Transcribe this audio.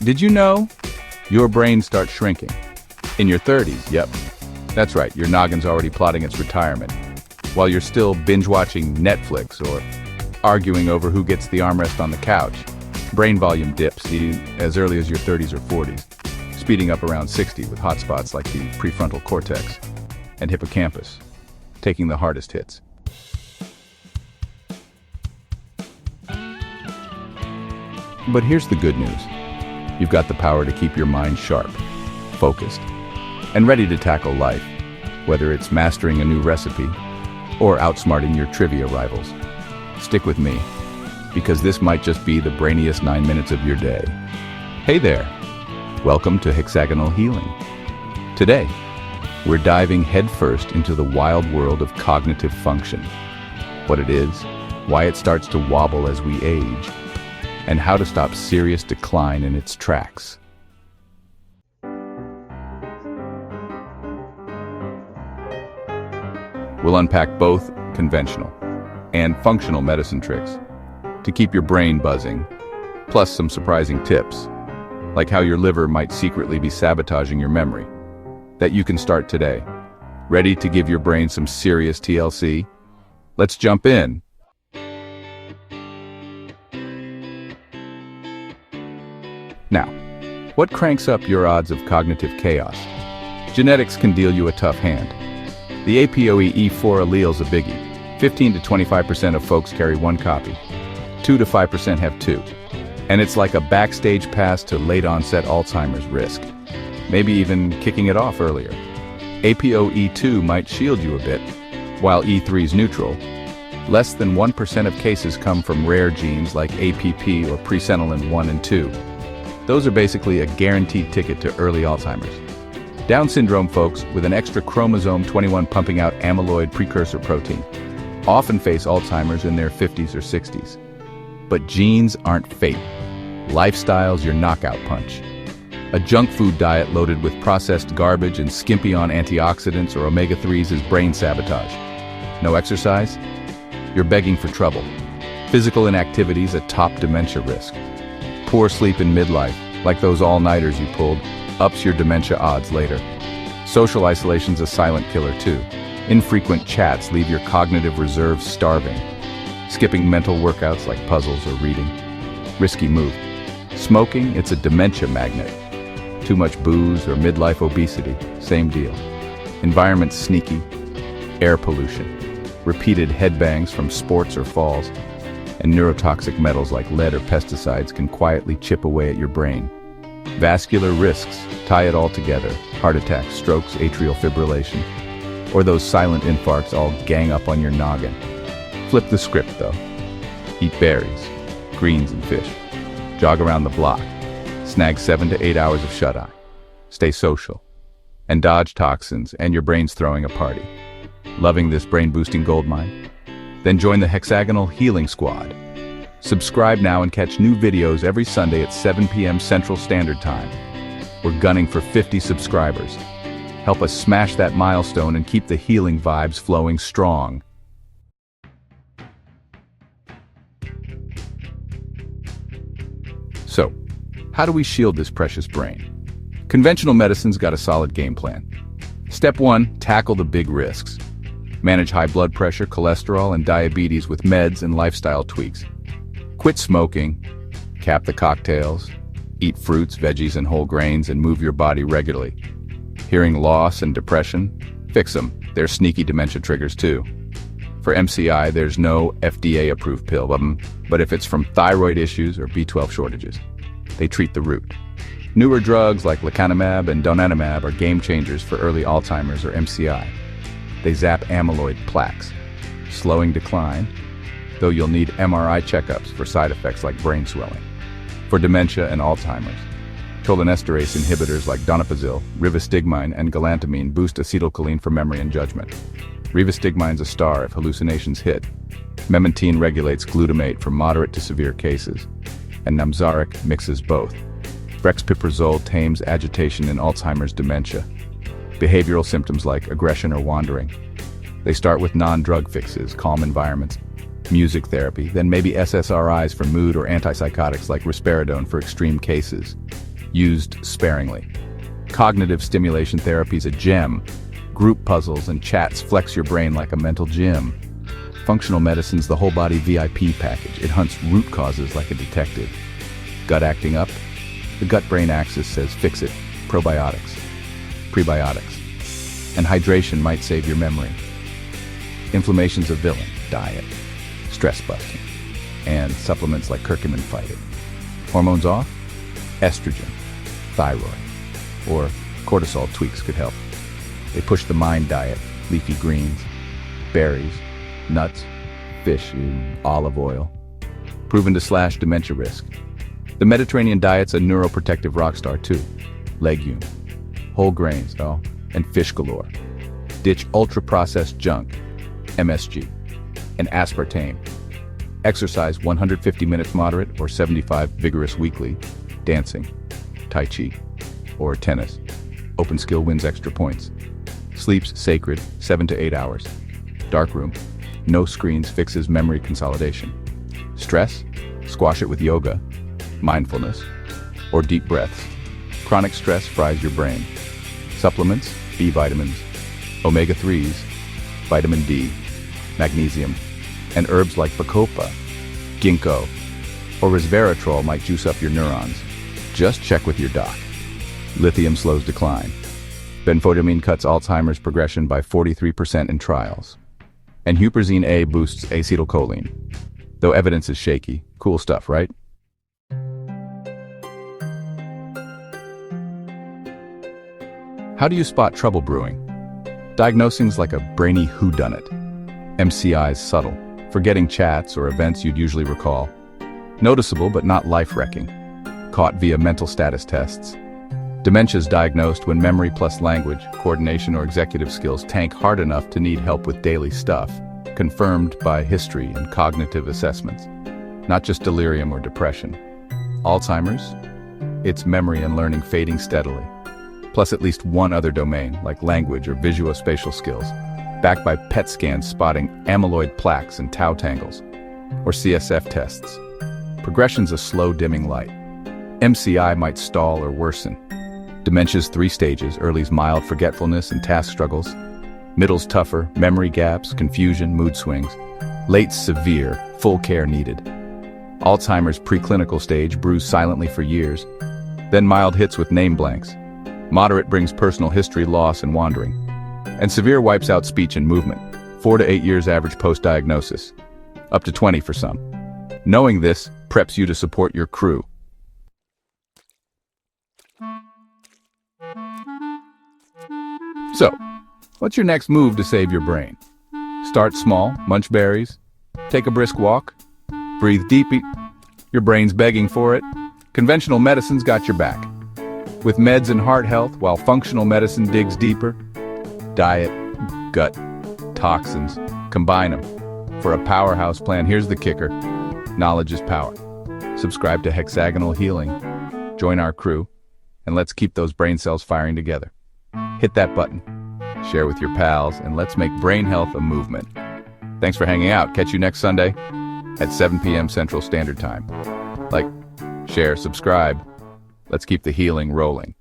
Did you know your brain starts shrinking? In your 30s, yep. That's right, your noggin's already plotting its retirement. While you're still binge-watching Netflix or arguing over who gets the armrest on the couch, brain volume dips as early as your 30s or 40s, speeding up around 60 with hotspots like the prefrontal cortex and hippocampus, taking the hardest hits. But here's the good news. You've got the power to keep your mind sharp, focused, and ready to tackle life, whether it's mastering a new recipe or outsmarting your trivia rivals. Stick with me, because this might just be the brainiest 9 minutes of your day. Hey there, welcome to Hexagonal Healing. Today, we're diving headfirst into the wild world of cognitive function, what it is, why it starts to wobble as we age, and how to stop serious decline in its tracks. We'll unpack both conventional and functional medicine tricks to keep your brain buzzing, plus some surprising tips, like how your liver might secretly be sabotaging your memory, that you can start today. Ready to give your brain some serious TLC? Let's jump in. Now, what cranks up your odds of cognitive chaos? Genetics can deal you a tough hand. The APOE4 allele's a biggie. 15 to 25% of folks carry one copy. 2 to 5% have two. And it's like a backstage pass to late-onset Alzheimer's risk. Maybe even kicking it off earlier. APOE2 might shield you a bit, while E3's neutral. Less than 1% of cases come from rare genes like APP or presenilin 1 and 2. Those are basically a guaranteed ticket to early Alzheimer's. Down syndrome folks with an extra chromosome 21 pumping out amyloid precursor protein often face Alzheimer's in their 50s or 60s. But genes aren't fate. Lifestyle's your knockout punch. A junk food diet loaded with processed garbage and skimpy on antioxidants or omega-3s is brain sabotage. No exercise? You're begging for trouble. Physical inactivity's a top dementia risk. Poor sleep in midlife, like those all-nighters you pulled, ups your dementia odds later. Social isolation's a silent killer too. Infrequent chats leave your cognitive reserves starving. Skipping mental workouts like puzzles or reading. Risky move. Smoking, it's a dementia magnet. Too much booze or midlife obesity, same deal. Environment sneaky. Air pollution. Repeated headbangs from sports or falls. And neurotoxic metals like lead or pesticides can quietly chip away at your brain. Vascular risks tie it all together. Heart attacks, strokes, atrial fibrillation, or those silent infarcts all gang up on your noggin. Flip the script though. Eat berries, greens and fish. Jog around the block. Snag 7 to 8 hours of shut-eye. Stay social. And dodge toxins and your brain's throwing a party. Loving this brain-boosting goldmine? Then join the Hexagonal Healing Squad. Subscribe now and catch new videos every Sunday at 7 p.m. Central Standard Time. We're gunning for 50 subscribers. Help us smash that milestone and keep the healing vibes flowing strong. So, how do we shield this precious brain? Conventional medicine's got a solid game plan. Step 1, tackle the big risks. Manage high blood pressure, cholesterol, and diabetes with meds and lifestyle tweaks. Quit smoking, cap the cocktails, eat fruits, veggies, and whole grains, and move your body regularly. Hearing loss and depression? Fix them. They're sneaky dementia triggers too. For MCI, there's no FDA-approved pill, but if it's from thyroid issues or B12 shortages, they treat the root. Newer drugs like Lecanemab and donanemab are game changers for early Alzheimer's or MCI. They zap amyloid plaques, slowing decline, though you'll need MRI checkups for side effects like brain swelling. For dementia and Alzheimer's, cholinesterase inhibitors like donepezil, rivastigmine, and galantamine boost acetylcholine for memory and judgment. Rivastigmine's a star if hallucinations hit. Memantine regulates glutamate for moderate to severe cases, and Namzaric mixes both. Brexpiprazole tames agitation in Alzheimer's dementia. Behavioral symptoms like aggression or wandering. They start with non-drug fixes, calm environments, music therapy, then maybe SSRIs for mood or antipsychotics like risperidone for extreme cases. used sparingly. Cognitive stimulation therapy is a gem. Group puzzles and chats flex your brain like a mental gym. Functional medicine's the whole body VIP package. It hunts root causes like a detective. Gut acting up? The gut-brain axis says fix it. Probiotics, prebiotics, and hydration might save your memory. Inflammation's a villain. Diet, stress busting, and supplements like curcumin fight it. Hormones off? Estrogen, thyroid, or cortisol tweaks could help. They push the mind diet, leafy greens, berries, nuts, fish, olive oil. Proven to slash dementia risk. The Mediterranean diet's a neuroprotective rockstar too. Legume, whole grains, and fish galore. Ditch ultra-processed junk, MSG, and aspartame. Exercise 150 minutes moderate or 75 vigorous weekly. Dancing, Tai Chi, or tennis. Open skill wins extra points. Sleep's sacred, 7 to 8 hours. Dark room, no screens fixes memory consolidation. Stress? Squash it with yoga, mindfulness, or deep breaths. Chronic stress fries your brain. Supplements, B vitamins, omega-3s, vitamin D, magnesium, and herbs like bacopa, ginkgo, or resveratrol might juice up your neurons. Just check with your doc. Lithium slows decline. Benfotiamine cuts Alzheimer's progression by 43% in trials. And huperzine A boosts acetylcholine. Though evidence is shaky. Cool stuff, right? How do you spot trouble brewing? Diagnosing's like a brainy whodunit. MCI's subtle, forgetting chats or events you'd usually recall. Noticeable but not life-wrecking. Caught via mental status tests. Dementia's diagnosed when memory plus language, coordination or executive skills tank hard enough to need help with daily stuff, confirmed by history and cognitive assessments. Not just delirium or depression. Alzheimer's? It's memory and learning fading steadily. Plus at least one other domain, like language or visuospatial skills, backed by PET scans spotting amyloid plaques and tau tangles, or CSF tests. Progression's a slow dimming light. MCI might stall or worsen. Dementia's 3 stages: early's mild forgetfulness and task struggles, middle's tougher, memory gaps, confusion, mood swings, late's severe, full care needed. Alzheimer's preclinical stage brews silently for years, then mild hits with name blanks. Moderate brings personal history, loss, and wandering. And severe wipes out speech and movement. 4 to 8 years average post-diagnosis. Up to 20 for some. Knowing this preps you to support your crew. So, what's your next move to save your brain? Start small, munch berries, take a brisk walk, breathe deep. Your brain's begging for it. Conventional medicine's got your back. With meds and heart health, while functional medicine digs deeper. Diet, gut, toxins, combine them. For a powerhouse plan, here's the kicker. Knowledge is power. Subscribe to Hexagonal Healing. Join our crew, and let's keep those brain cells firing together. Hit that button, share with your pals, and let's make brain health a movement. Thanks for hanging out. Catch you next Sunday at 7 p.m. Central Standard Time. Like, share, subscribe. Let's keep the healing rolling.